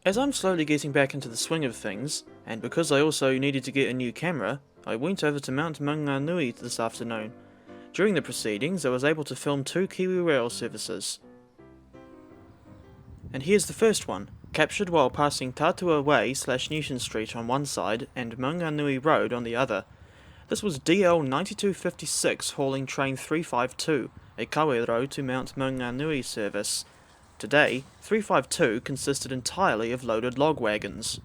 As I'm slowly getting back into the swing of things, and because I also needed to get a new camera, I went over to Mount Maunganui this afternoon. During the proceedings, I was able to film 2 KiwiRail services. And here's the first one, captured while passing Tatua Way/Newton Street on one side and Maunganui Road on the other. This was DL 9256 hauling train 352, a Kawerau to Mount Maunganui service. Today, 352 consisted entirely of loaded log wagons.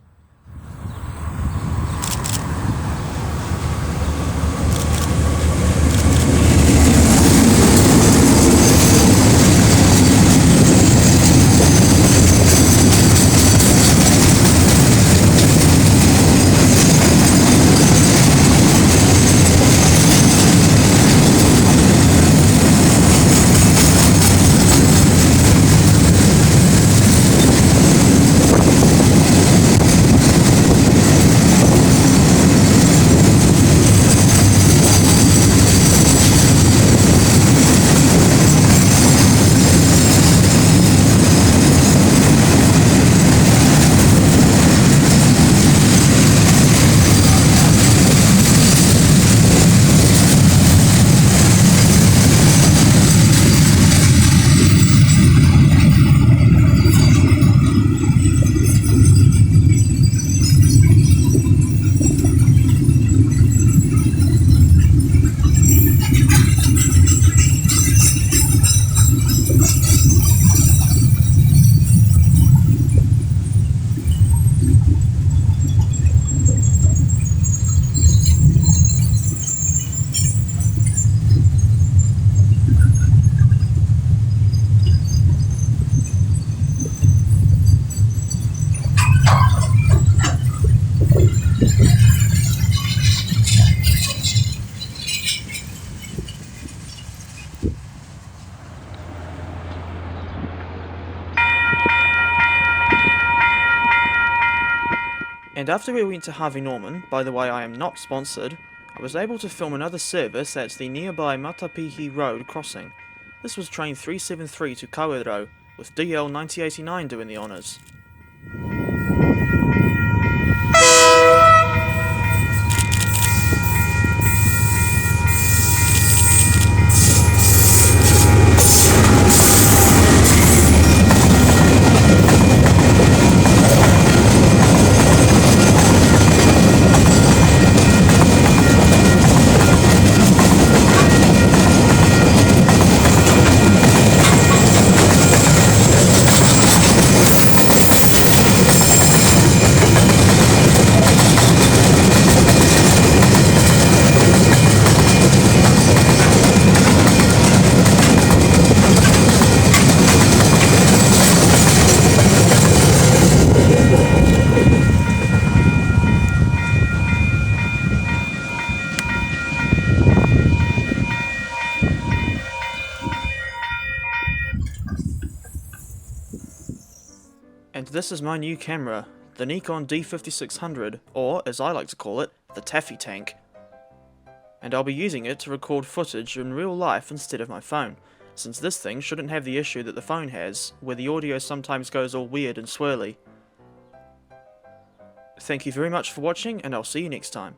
And after we went to Harvey Norman, by the way I am not sponsored, I was able to film another service at the nearby Matapihi Road crossing. This was train 373 to Kawerau, with DL 9089 doing the honours. And this is my new camera, the Nikon D5600, or as I like to call it, the taffy tank. And I'll be using it to record footage in real life instead of my phone, since this thing shouldn't have the issue that the phone has, where the audio sometimes goes all weird and swirly. Thank you very much for watching, and I'll see you next time.